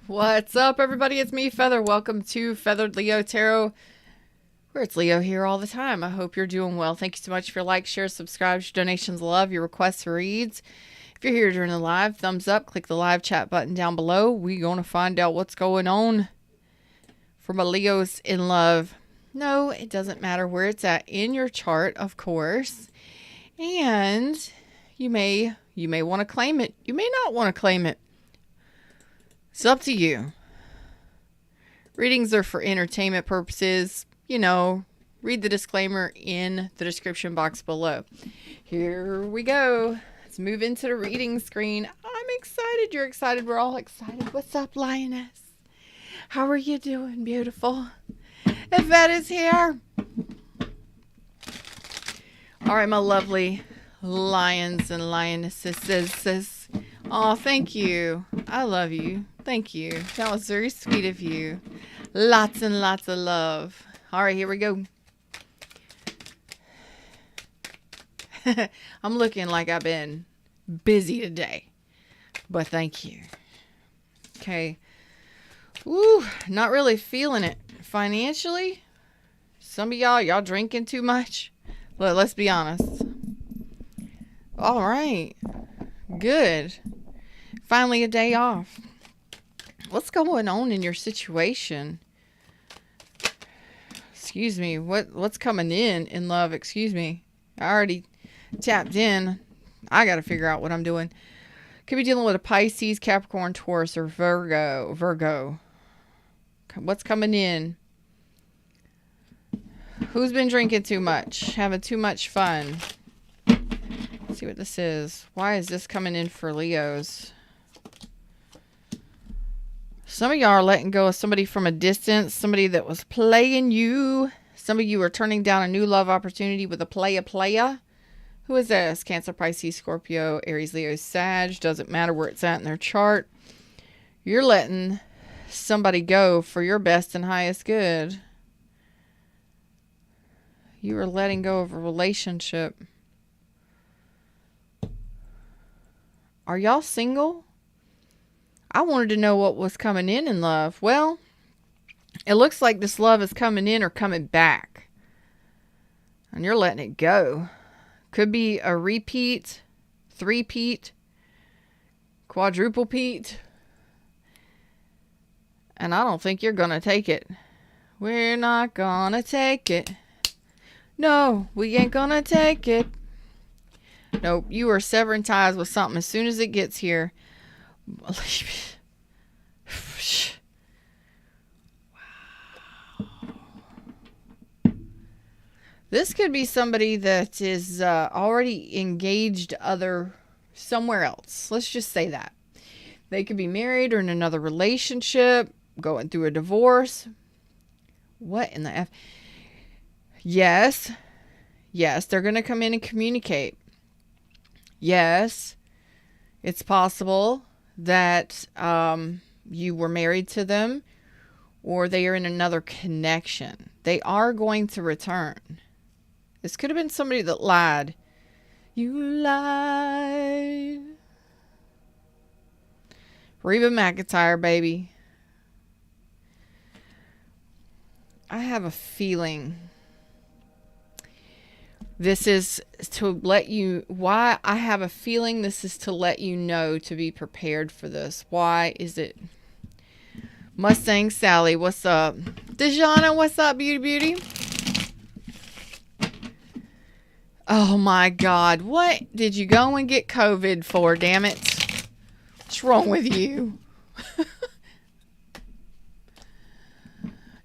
What's up, everybody? It's me, Feather. Welcome to Feathered Leo Tarot, where it's Leo here all the time. I hope you're doing well. Thank you so much for your likes, shares, subscribes, your donations, love, your requests for reads. If you're here during the live, thumbs up, click the live chat button down below. We're going to find out what's going on for my Leos in love. No, it doesn't matter where it's at in your chart, of course. And you may want to claim it. You may not want to claim it. It's up to you. Readings are for entertainment purposes. You know, read the disclaimer in the description box below. Here we go. Let's move into the reading screen. I'm excited. You're excited. We're all excited. What's up, Lioness? How are you doing, beautiful? Yvette is here. All right, my lovely lions and lionesses. Oh, thank you. I love you. Thank you. That was very sweet of you. Lots and lots of love. All right, here we go. I'm looking like I've been busy today, but thank you. Okay. Ooh, not really feeling it financially. Some of y'all drinking too much. Let's be honest. All right. Good. Finally a day off. What's going on in your situation? Excuse me. What's coming in love? Excuse me. I already tapped in. I got to figure out what I'm doing. Could be dealing with a Pisces, Capricorn, Taurus, or Virgo. What's coming in? Who's been drinking too much? Having too much fun? Let's see what this is. Why is this coming in for Leos? Some of y'all are letting go of somebody from a distance, somebody that was playing you. Some of you are turning down a new love opportunity with a playa. Who is this? Cancer, Pisces, Scorpio, Aries, Leo, Sag. Doesn't matter where it's at in their chart. You're letting somebody go for your best and highest good. You are letting go of a relationship. Are y'all single? I wanted to know what was coming in love. Well, it looks like this love is coming in or coming back. And you're letting it go. Could be a repeat, three-peat, quadruple-peat. And I don't think you're going to take it. We're not going to take it. No, we ain't going to take it. Nope, you are severing ties with something as soon as it gets here. Wow. This could be somebody that is already engaged somewhere else. Let's just say that. They could be married or in another relationship, going through a divorce. What in the F? Yes, they're going to come in and communicate. Yes, it's possible that you were married to them or they are in another connection. They are going to return. This could have been somebody that lied. You lied. Reba McEntire, baby. I have a feeling this is to let you, why I have a feeling this is to let you know to be prepared for this. Why is it? Mustang Sally, what's up? Dejana, what's up, beauty? Oh my God, what did you go and get COVID for, damn it? What's wrong with you?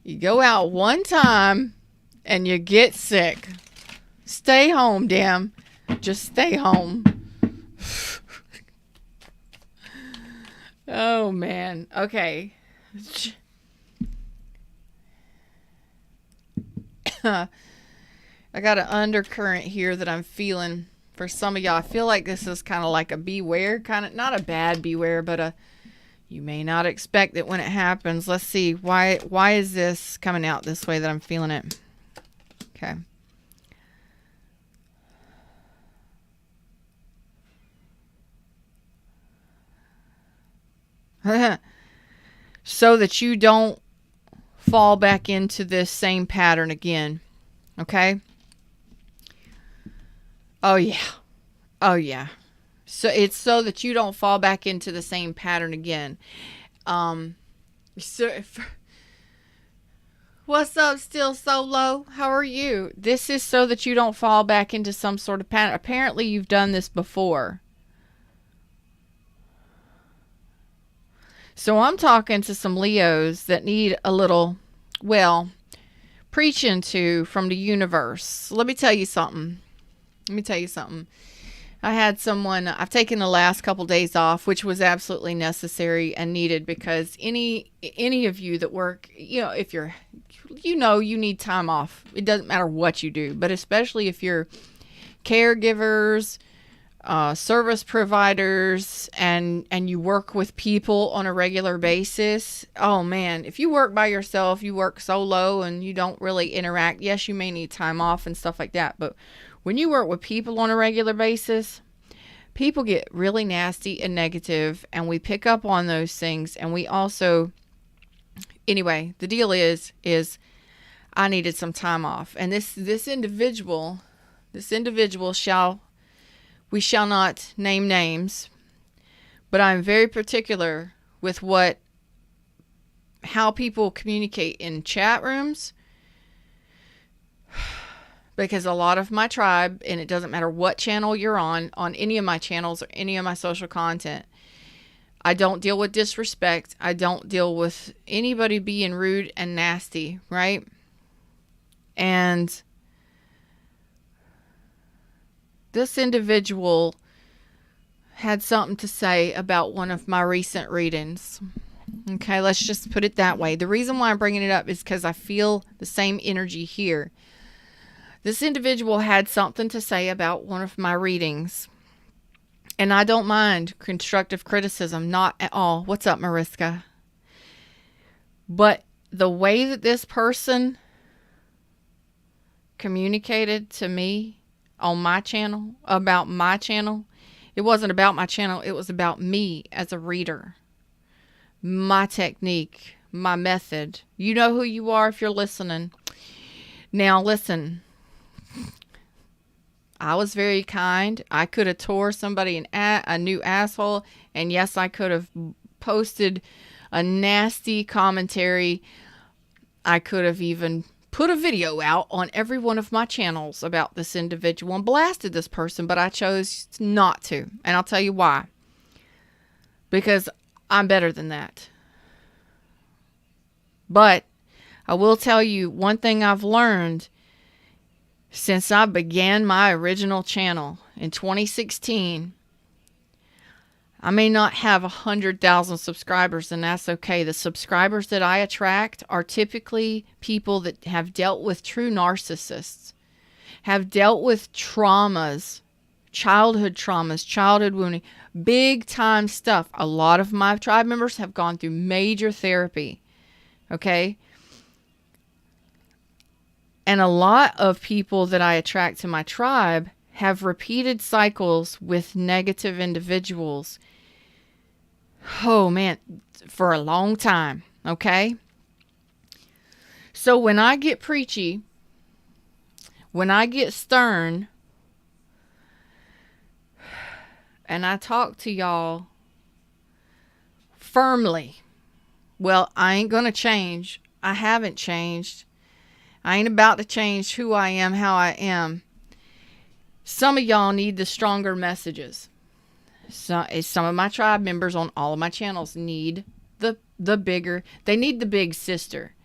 You go out one time and you get sick. Stay home, damn. Just stay home. Oh, man. Okay. I got an undercurrent here that I'm feeling for some of y'all. I feel like this is kind of like a beware, kind of, not a bad beware, but a you may not expect it when it happens. Let's see. Why is this coming out this way that I'm feeling it? Okay. so that you don't fall back into this same pattern again. Okay? Oh, yeah. Oh, yeah. So it's so that you don't fall back into the same pattern again. What's up, Still Solo? How are you? This is so that you don't fall back into some sort of pattern. Apparently, you've done this before. So I'm talking to some Leos that need a little, well, preaching to from the universe. Let me tell you something. I had someone, I've taken the last couple days off, which was absolutely necessary and needed, because any of you that work, if you're, you need time off. It doesn't matter what you do, but especially if you're caregivers, service providers, and you work with people on a regular basis. Oh man, if you work by yourself, you work solo and you don't really interact, yes, you may need time off and stuff like that, but when you work with people on a regular basis, people get really nasty and negative, and we pick up on those things. And we also, anyway, the deal is I needed some time off, and this individual we shall not name names, but I'm very particular with how people communicate in chat rooms, because a lot of my tribe, and it doesn't matter what channel you're on any of my channels or any of my social content, I don't deal with disrespect. I don't deal with anybody being rude and nasty, right? And this individual had something to say about one of my recent readings. Okay, let's just put it that way. The reason why I'm bringing it up is because I feel the same energy here. This individual had something to say about one of my readings. And I don't mind constructive criticism, not at all. What's up, Mariska? But the way that this person communicated to me on my channel, about my channel, it wasn't about my channel. It was about me as a reader. My technique, my method. You know who you are if you're listening. Now listen. I was very kind. I could have tore somebody a new asshole. And yes, I could have posted a nasty commentary. I could have even put a video out on every one of my channels about this individual and blasted this person, but I chose not to. And I'll tell you why. Because I'm better than that. But I will tell you one thing I've learned since I began my original channel in 2016. I may not have 100,000 subscribers, and that's okay. The subscribers that I attract are typically people that have dealt with true narcissists, have dealt with traumas, childhood wounding, big time stuff. A lot of my tribe members have gone through major therapy. Okay? And a lot of people that I attract to my tribe have repeated cycles with negative individuals. Oh man, for a long time. Okay? So when I get preachy, when I get stern, and I talk to y'all firmly, well, I ain't gonna change. I haven't changed. I ain't about to change who I am, how I am. Some of y'all need the stronger messages. Some of my tribe members on all of my channels need the bigger. They need the big sister.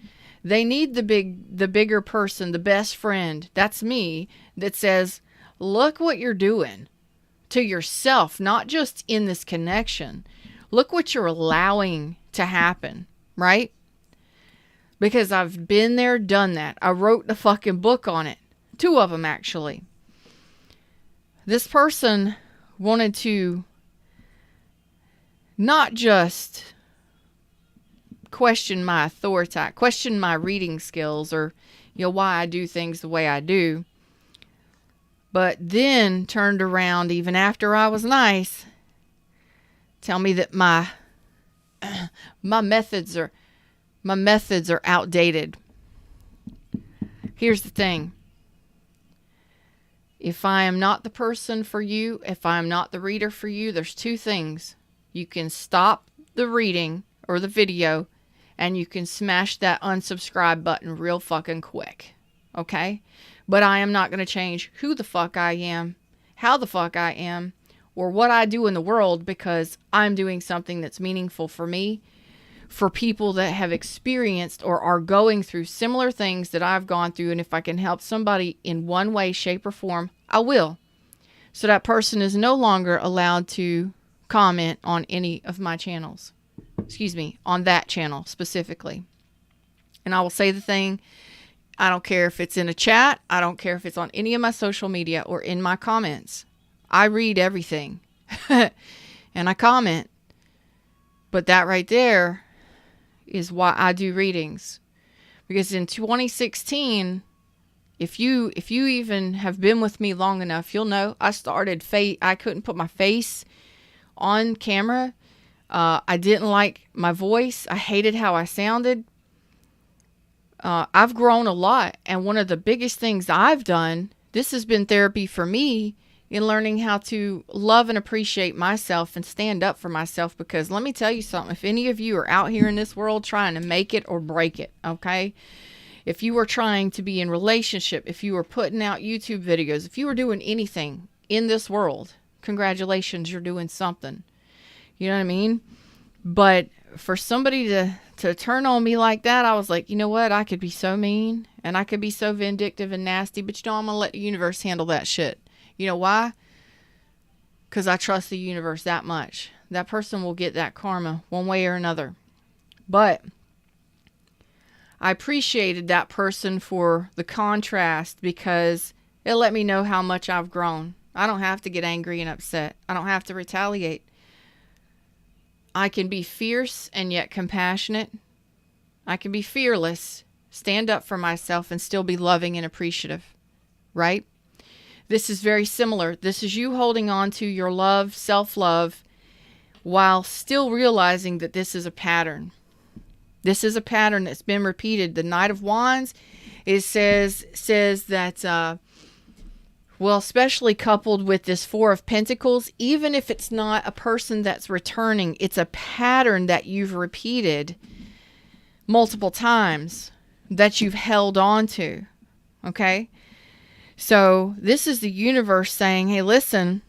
They need the bigger person, the best friend. That's me, that says, look what you're doing to yourself, not just in this connection. Look what you're allowing to happen, right? Because I've been there, done that. I wrote the fucking book on it. 2 of them, actually. This person wanted to not just question my authority, question my reading skills, or, why I do things the way I do, but then turned around even after I was nice, tell me that My methods are outdated. Here's the thing. If I am not the person for you, if I am not the reader for you, there's two things. You can stop the reading or the video, and you can smash that unsubscribe button real fucking quick. Okay? But I am not going to change who the fuck I am, how the fuck I am, or what I do in the world, because I'm doing something that's meaningful for me, for people that have experienced or are going through similar things that I've gone through. And if I can help somebody in one way, shape, or form, I will. So that person is no longer allowed to comment on any of my channels. Excuse me, on that channel specifically. And I will say the thing, I don't care if it's in a chat, I don't care if it's on any of my social media or in my comments. I read everything. And I comment. But that right there is why I do readings. Because in 2016, if you even have been with me long enough, you'll know I started I couldn't put my face on camera. I didn't like my voice. I hated how I sounded. I've grown a lot, and one of the biggest things I've done, this has been therapy for me, in learning how to love and appreciate myself and stand up for myself. Because let me tell you something, if any of you are out here in this world trying to make it or break it, okay? If you are trying to be in relationship, if you are putting out YouTube videos, if you are doing anything in this world, congratulations, you're doing something. You know what I mean? But for somebody to turn on me like that, I was like, you know what? I could be so mean and I could be so vindictive and nasty, but you know, I'm going to let the universe handle that shit. You know why? Because I trust the universe that much. That person will get that karma one way or another. But I appreciated that person for the contrast, because it let me know how much I've grown. I don't have to get angry and upset. I don't have to retaliate. I can be fierce and yet compassionate. I can be fearless, stand up for myself, and still be loving and appreciative. Right? This is very similar. This is you holding on to your love, self-love, while still realizing that this is a pattern. This is a pattern that's been repeated. The Knight of Wands, it says that, well, especially coupled with this Four of Pentacles, even if it's not a person that's returning, it's a pattern that you've repeated multiple times that you've held on to. Okay? So this is the universe saying, hey, listen,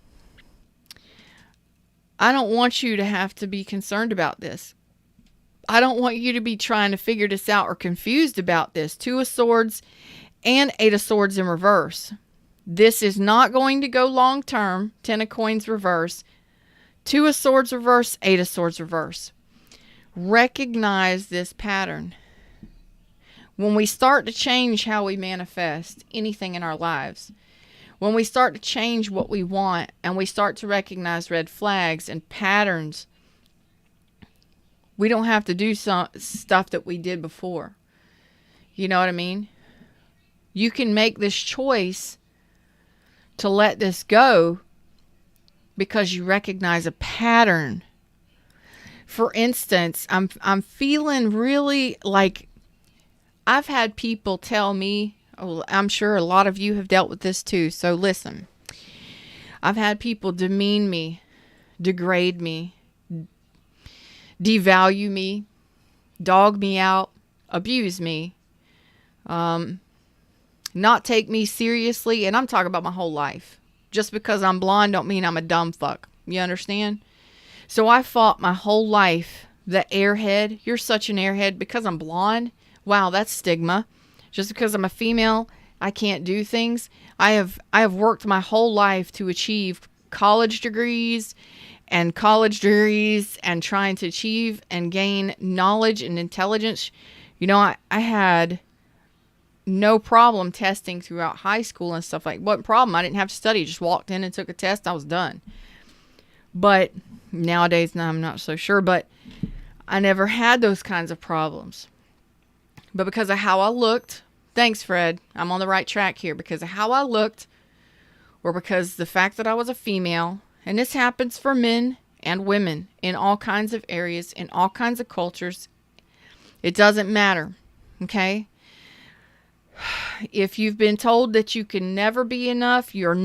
I don't want you to have to be concerned about this. I don't want you to be trying to figure this out or confused about this. Two of Swords and Eight of Swords in reverse. This is not going to go long term. Ten of Coins reverse. Two of Swords reverse. Eight of Swords reverse. Recognize this pattern. When we start to change how we manifest anything in our lives, when we start to change what we want, and we start to recognize red flags and patterns, we don't have to do some stuff that we did before. You know what I mean? You can make this choice to let this go because you recognize a pattern. For instance, I'm feeling really like, I've had people tell me, oh, I'm sure a lot of you have dealt with this too, so listen. I've had people demean me, degrade me, devalue me, dog me out, abuse me, not take me seriously, and I'm talking about my whole life. Just because I'm blonde don't mean I'm a dumb fuck. You understand? So I fought my whole life, the airhead. You're such an airhead because I'm blonde. Wow, that's stigma. Just because I'm a female, I can't do things. I have worked my whole life to achieve college degrees and trying to achieve and gain knowledge and intelligence. You know, I had no problem testing throughout high school and stuff like that. What problem? I didn't have to study. Just walked in and took a test. I was done. But nowadays, now I'm not so sure. But I never had those kinds of problems. But because of how I looked, thanks, Fred. I'm on the right track here. Because of how I looked, or because the fact that I was a female, and this happens for men and women in all kinds of areas, in all kinds of cultures. It doesn't matter. Okay? If you've been told that you can never be enough, you'll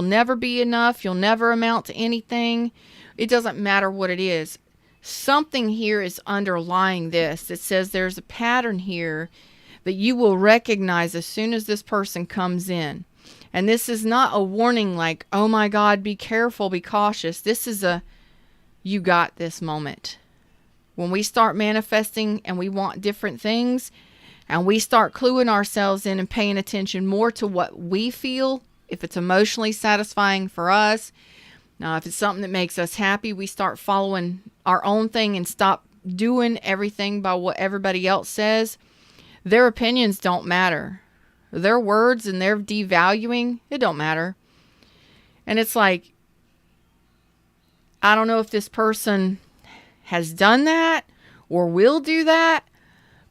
never be enough, you'll never amount to anything, it doesn't matter what it is. Something here is underlying this. It says there's a pattern here that you will recognize as soon as this person comes in. And this is not a warning like, oh my God, be careful, be cautious. This is a, you got this moment. When we start manifesting and we want different things, and we start cluing ourselves in and paying attention more to what we feel, if it's emotionally satisfying for us, now if it's something that makes us happy, we start following our own thing and stop doing everything by what everybody else says. Their opinions don't matter. Their words and their devaluing, it don't matter. And it's like, I don't know if this person has done that or will do that,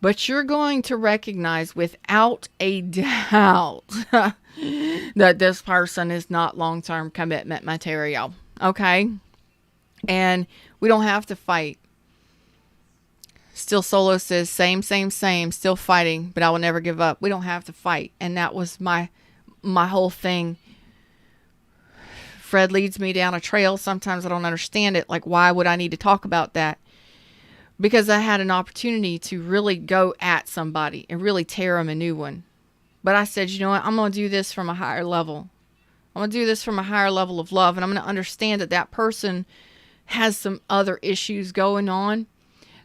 but you're going to recognize without a doubt that this person is not long-term commitment material. Okay? And we don't have to fight. Still Solo says, same, still fighting, but I will never give up. We don't have to fight. And that was my whole thing. Fred leads me down a trail. Sometimes I don't understand it. Like, why would I need to talk about that? Because I had an opportunity to really go at somebody and really tear them a new one. But I said, you know what? I'm going to do this from a higher level. I'm going to do this from a higher level of love. And I'm going to understand that that person has some other issues going on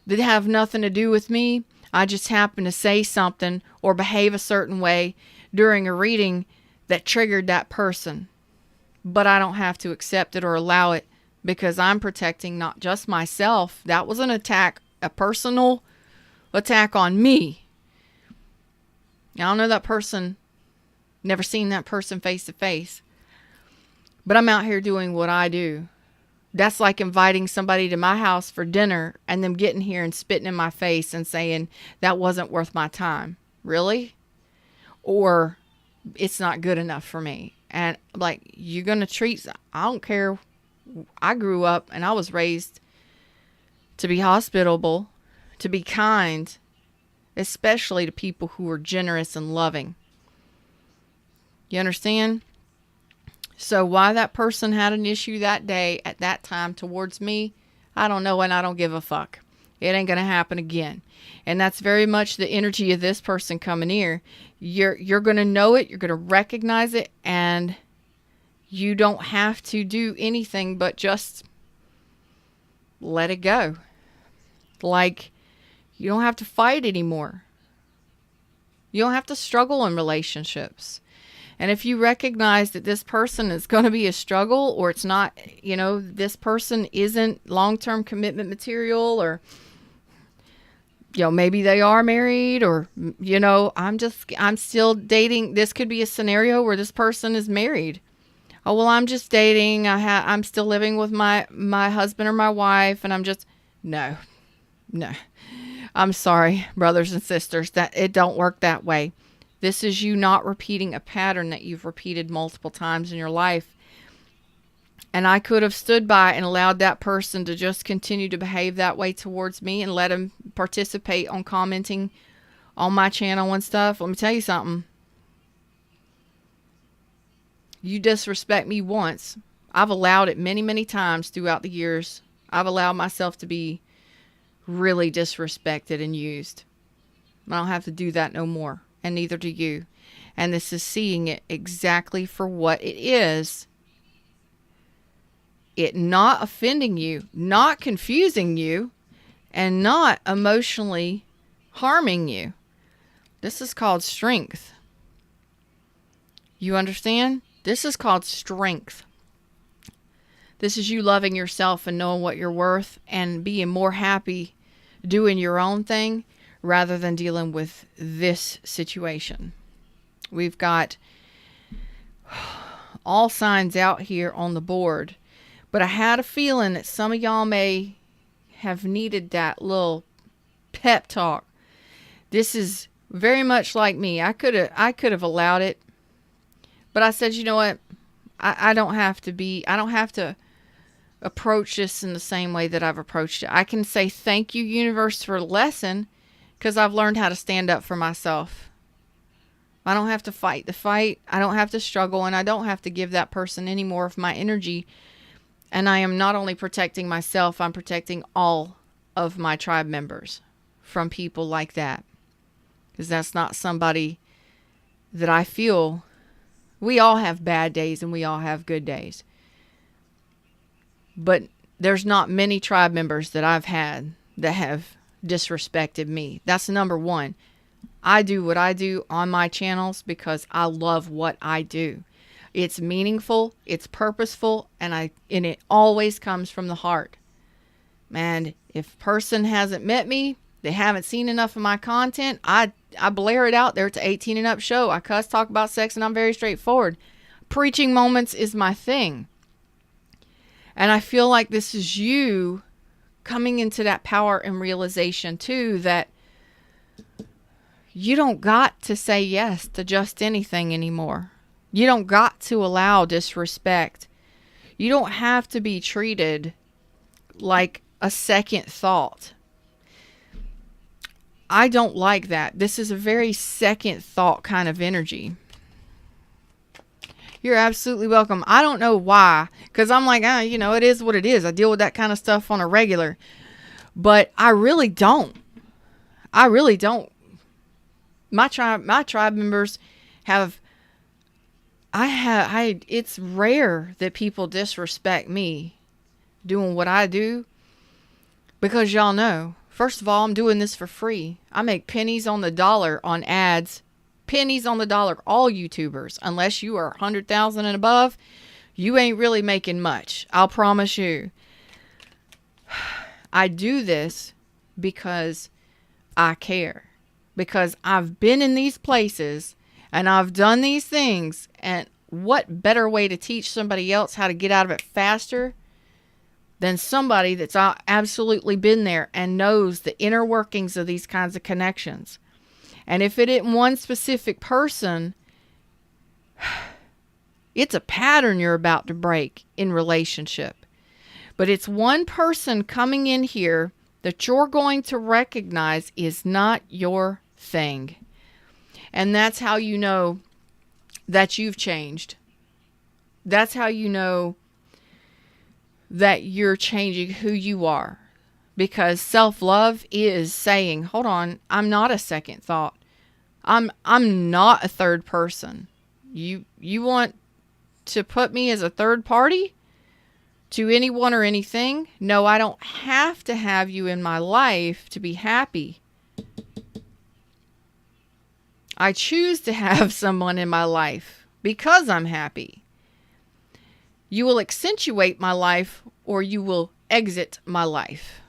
that have nothing to do with me. I just happen to say something or behave a certain way during a reading that triggered that person. But I don't have to accept it or allow it because I'm protecting not just myself. That was an attack, a personal attack on me. I don't know that person, never seen that person face to face. But I'm out here doing what I do. That's like inviting somebody to my house for dinner and them getting here and spitting in my face and saying, that wasn't worth my time. Really? Or it's not good enough for me. And like, you're going to treat, I don't care. I grew up and I was raised to be hospitable, to be kind, especially to people who are generous and loving. You understand? So why that person had an issue that day at that time towards me, I don't know, and I don't give a fuck. It ain't going to happen again. And that's very much the energy of this person coming here. You're going to know it. You're going to recognize it. And you don't have to do anything but just let it go. Like, you don't have to fight anymore. You don't have to struggle in relationships. And if you recognize that this person is going to be a struggle, or it's not, you know, this person isn't long-term commitment material, or, you know, maybe they are married, or, you know, I'm still dating. This could be a scenario where this person is married. Oh, well, I'm just dating. I'm still living with my husband or my wife, and I'm just, no. I'm sorry, brothers and sisters, that it don't work that way. This is you not repeating a pattern that you've repeated multiple times in your life. And I could have stood by and allowed that person to just continue to behave that way towards me and let him participate on commenting on my channel and stuff. Let me tell you something. You disrespect me once. I've allowed it many, many times throughout the years. I've allowed myself to be really disrespected and used. I don't have to do that no more. And neither do you. And this is seeing it exactly for what it is. It not offending you, not confusing you, and not emotionally harming you. This is called strength. You understand? This is called strength. This is you loving yourself and knowing what you're worth and being more happy doing your own thing rather than dealing with this situation. We've got all signs out here on the board, but I had a feeling that some of y'all may have needed that little pep talk. This is very much like me. I could have allowed it, but I said, you know what? I don't have to approach this in the same way that I've approached it. I can say thank you, universe, for a lesson, because I've learned how to stand up for myself. I don't have to fight the fight. I don't have to struggle, and I don't have to give that person any more of my energy. And I am not only protecting myself, I'm protecting all of my tribe members from people like that. Because that's not somebody that I feel. We all have bad days and we all have good days. But there's not many tribe members that I've had that have disrespected me. That's number one. I do what I do on my channels because I love what I do. It's meaningful, it's purposeful, and it always comes from the heart. And if a person hasn't met me, they haven't seen enough of my content, I blare it out there. It's an 18 and up show. I cuss, talk about sex, and I'm very straightforward. Preaching moments is my thing. And I feel like this is you coming into that power and realization too, that you don't got to say yes to just anything anymore. You don't got to allow disrespect. You don't have to be treated like a second thought. I don't like that. This is a very second thought kind of energy. You're absolutely welcome. I don't know why, because I'm like, it is what it is. I deal with that kind of stuff on a regular, but I really don't. I really don't. My tribe members have, it's rare that people disrespect me doing what I do, because y'all know, first of all, I'm doing this for free. I make pennies on the dollar on ads. Pennies on the dollar. All YouTubers, unless you are 100,000 and above, you ain't really making much. I'll promise you. I do this because I care. Because I've been in these places and I've done these things. And what better way to teach somebody else how to get out of it faster than somebody that's absolutely been there and knows the inner workings of these kinds of connections. And if it isn't one specific person, it's a pattern you're about to break in relationship. But it's one person coming in here that you're going to recognize is not your thing. And that's how you know that you've changed. That's how you know that you're changing who you are. Because self-love is saying, hold on, I'm not a second thought. I'm not a third person. You want to put me as a third party to anyone or anything? No, I don't have to have you in my life to be happy. I choose to have someone in my life because I'm happy. You will accentuate my life or you will exit my life.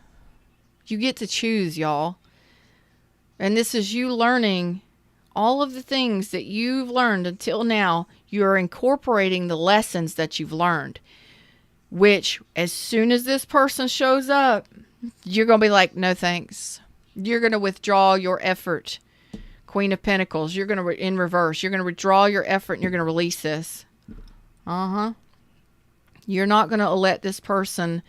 You get to choose, y'all. And this is you learning all of the things that you've learned until now. You're incorporating the lessons that you've learned. Which, as soon as this person shows up, you're going to be like, no thanks. You're going to withdraw your effort. Queen of Pentacles. You're going to, in reverse, you're going to withdraw your effort and you're going to release this. You're not going to let this person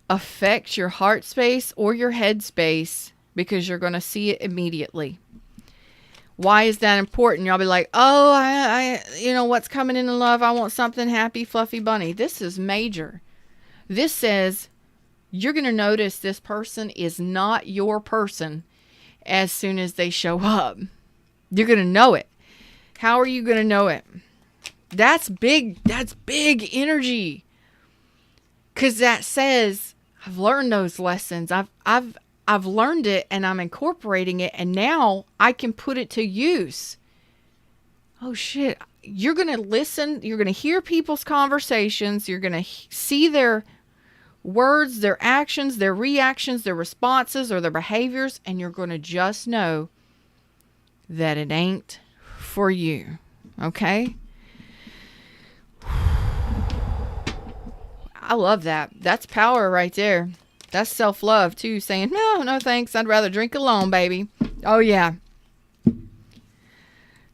affect your heart space or your head space because you're going to see it immediately. Why is that important? Y'all be like, oh, I what's coming in love? I want something happy, fluffy bunny. This is major. This says you're going to notice this person is not your person as soon as they show up. You're going to know it. How are you going to know it? That's big. That's big energy. Because that says, I've learned those lessons. I've learned it and I'm incorporating it, and now I can put it to use. Oh shit. You're going to listen. You're going to hear people's conversations. You're going to see their words, their actions, their reactions, their responses, or their behaviors, and you're going to just know that it ain't for you. Okay? I love that. That's power right there. That's self-love too, saying, no thanks. I'd rather drink alone, baby. Oh yeah.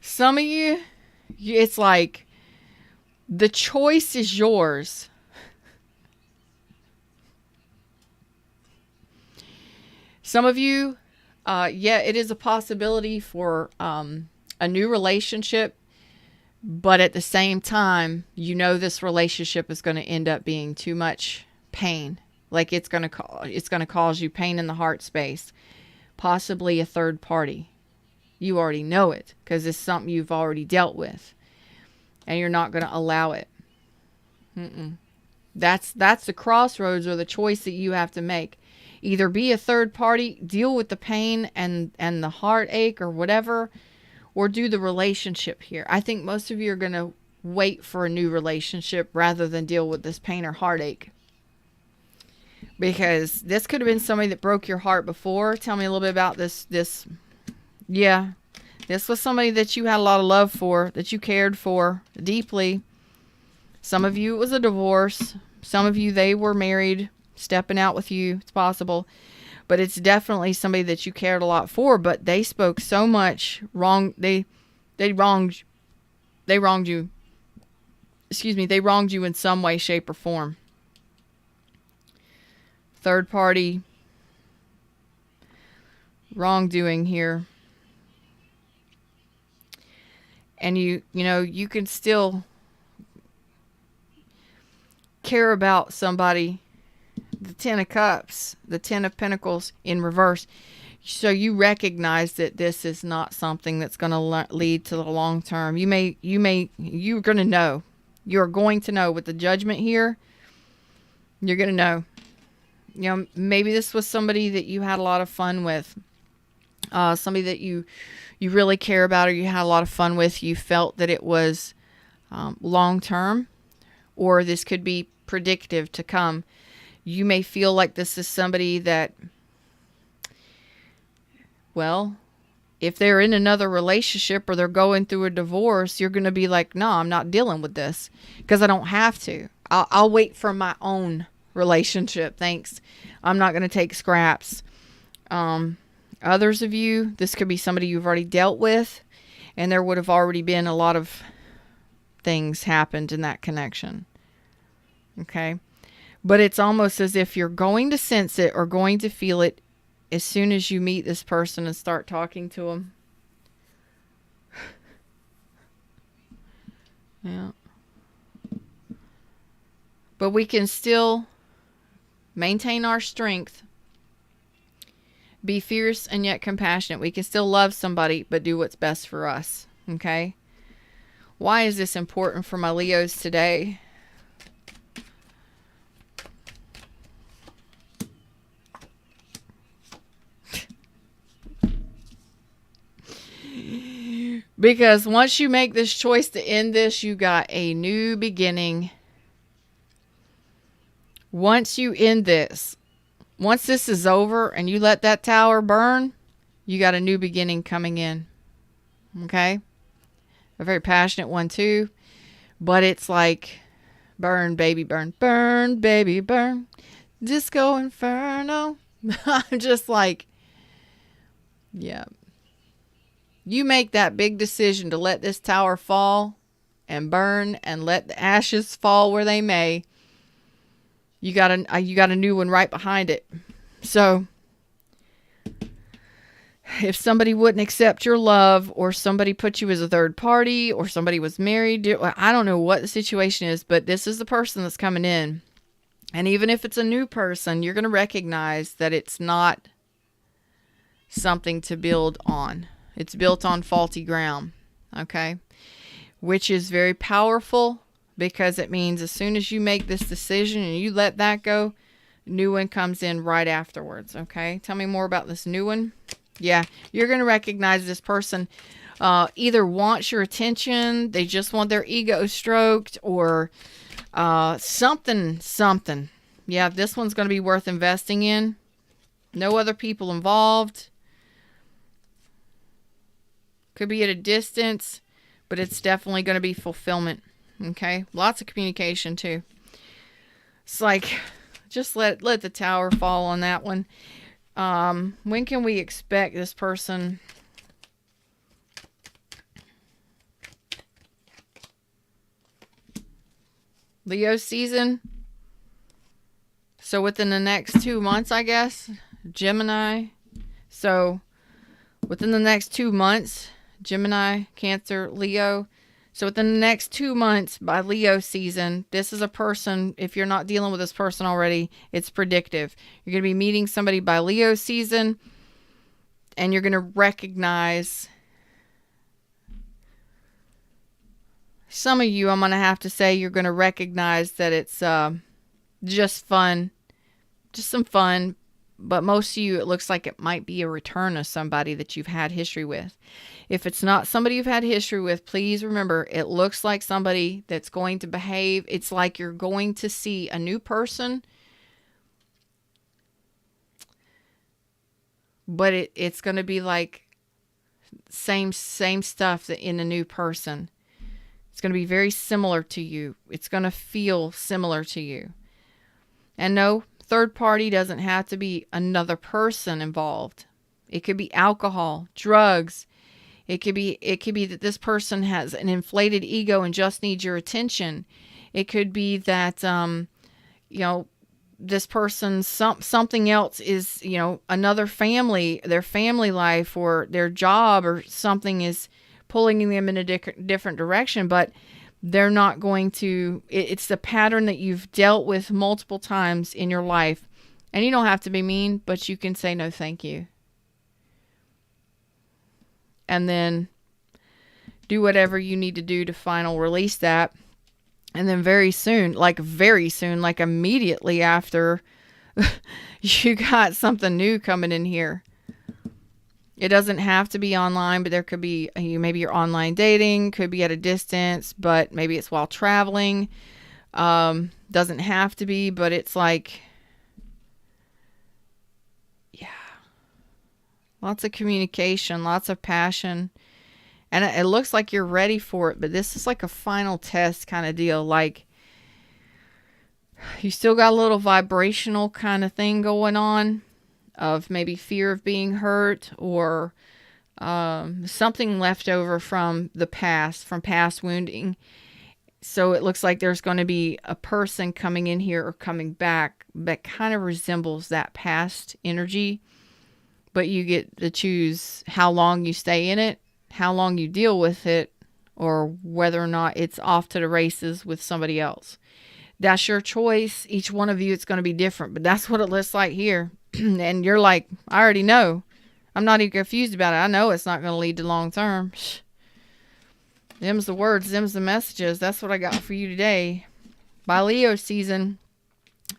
Some of you, it's like the choice is yours. Some of you, yeah, it is a possibility for a new relationship, but at the same time, you know this relationship is going to end up being too much pain. Like it's going to cause you pain in the heart space. Possibly a third party. You already know it because it's something you've already dealt with, and you're not going to allow it. That's the crossroads or the choice that you have to make. Either be a third party, deal with the pain and the heartache or whatever, or do the relationship here. I think most of you are going to wait for a new relationship rather than deal with this pain or heartache. Because this could have been somebody that broke your heart before. Tell me a little bit about this. Yeah, this was somebody that you had a lot of love for, that you cared for deeply. Some of you, it was a divorce. Some of you, they were married, stepping out with you. It's possible. But it's definitely somebody that you cared a lot for, but they spoke so much wrong. They wronged you. Excuse me. They wronged you in some way, shape, or form. Third party wrongdoing here. And you know, you can still care about somebody. The Ten of Cups, the Ten of Pentacles in reverse. So you recognize that this is not something that's going to lead to the long term. You're going to know. You're going to know with the Judgment here. You're going to know. You know, maybe this was somebody that you had a lot of fun with. Somebody that you really care about or you had a lot of fun with. You felt that it was long term, or this could be predictive to come. You may feel like this is somebody that, well, if they're in another relationship or they're going through a divorce, you're going to be like, no, I'm not dealing with this because I don't have to. I'll wait for my own relationship. Thanks. I'm not going to take scraps. Others of you, this could be somebody you've already dealt with, and there would have already been a lot of things happened in that connection. Okay. But it's almost as if you're going to sense it or going to feel it as soon as you meet this person and start talking to them. Yeah. But we can still maintain our strength. Be fierce and yet compassionate. We can still love somebody, but do what's best for us. Okay? Why is this important for my Leos today? Because once you make this choice to end this, you got a new beginning. Once you end this, once this is over and you let that tower burn, you got a new beginning coming in. Okay? A very passionate one too. But it's like, burn, baby, burn. Burn, baby, burn. Disco Inferno. I'm just like, yeah. You make that big decision to let this tower fall and burn and let the ashes fall where they may. You got a new one right behind it. So if somebody wouldn't accept your love, or somebody put you as a third party, or somebody was married, I don't know what the situation is, but this is the person that's coming in. And even if it's a new person, you're going to recognize that it's not something to build on. It's built on faulty ground, okay? Which is very powerful, because it means as soon as you make this decision and you let that go, new one comes in right afterwards, okay? Tell me more about this new one. Yeah, you're going to recognize this person either wants your attention, they just want their ego stroked, or something. Yeah, this one's going to be worth investing in. No other people involved. Could be at a distance, but it's definitely going to be fulfillment. Okay? Lots of communication too. It's like, just let the tower fall on that one. When can we expect this person? Leo season. So within the next 2 months, I guess. Gemini, So within the next 2 months, Gemini, Cancer, Leo. So within the next 2 months by Leo season, this is a person, if you're not dealing with this person already, it's predictive. You're going to be meeting somebody by Leo season, and you're going to recognize, some of you, I'm going to have to say, you're going to recognize that it's just fun, just some fun. But most of you, it looks like it might be a return of somebody that you've had history with. If it's not somebody you've had history with, please remember, it looks like somebody that's going to behave. It's like you're going to see a new person, but it's going to be like same stuff in a new person. It's going to be very similar to you. It's going to feel similar to you. And no, third party doesn't have to be another person involved. It could be alcohol, drugs. It could be that this person has an inflated ego and just needs your attention. It could be that this person's something else is, another family, their family life or their job or something is pulling them in a different direction, but they're not going to, it's the pattern that you've dealt with multiple times in your life. And you don't have to be mean, but you can say no, thank you. And then do whatever you need to do to final release that. And then very soon, like immediately after, you got something new coming in here. It doesn't have to be online, but there could be, maybe you're online dating, could be at a distance, but maybe it's while traveling. Doesn't have to be, but it's like, yeah, lots of communication, lots of passion. And it looks like you're ready for it, but this is like a final test kind of deal. Like, you still got a little vibrational kind of thing going on of maybe fear of being hurt or something left over from the past, from past wounding. So it looks like there's going to be a person coming in here or coming back that kind of resembles that past energy, but you get to choose how long you stay in it, how long you deal with it, or whether or not it's off to the races with somebody else. That's your choice. Each one of you, it's going to be different, but that's what it looks like here. And you're like, I already know. I'm not even confused about it. I know it's not going to lead to long term. Them's the words, them's the messages. That's what I got for you today. By Leo season,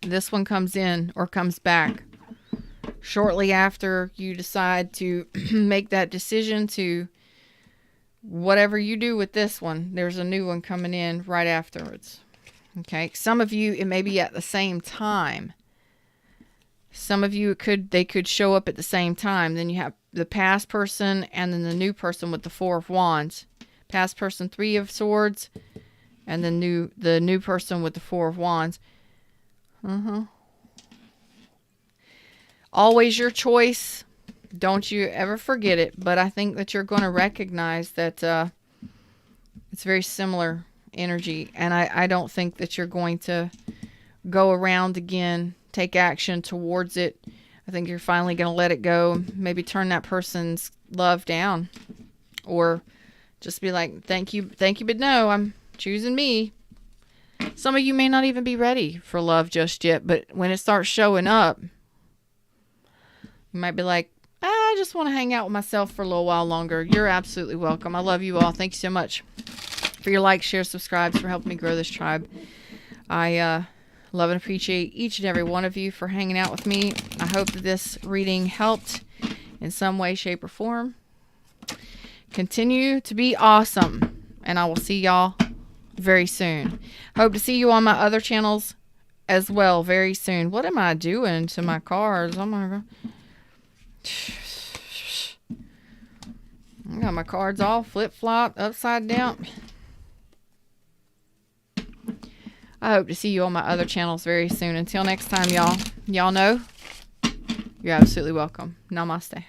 this one comes in or comes back shortly after you decide to make that decision to whatever you do with this one. There's a new one coming in right afterwards. Okay. Some of you, it may be at the same time. Some of you, they could show up at the same time. Then you have the past person and then the new person with the Four of Wands. Past person, Three of Swords, and then the new person with the Four of Wands. Always your choice. Don't you ever forget it. But I think that you're going to recognize that it's very similar energy. And I don't think that you're going to go around again, take action towards it. I think you're finally going to let it go. Maybe turn that person's love down. Or just be like, thank you, but no, I'm choosing me. Some of you may not even be ready for love just yet, but when it starts showing up, you might be like, I just want to hang out with myself for a little while longer. You're absolutely welcome. I love you all. Thank you so much for your likes, shares, subscribes, for helping me grow this tribe. I love and appreciate each and every one of you for hanging out with me. I hope that this reading helped in some way, shape, or form. Continue to be awesome, and I will see y'all very soon. Hope to see you on my other channels as well very soon. What am I doing to my cards? Oh my God. I got my cards all flip-flop, upside down. I hope to see you on my other channels very soon. Until next time, y'all. Y'all know you're absolutely welcome. Namaste.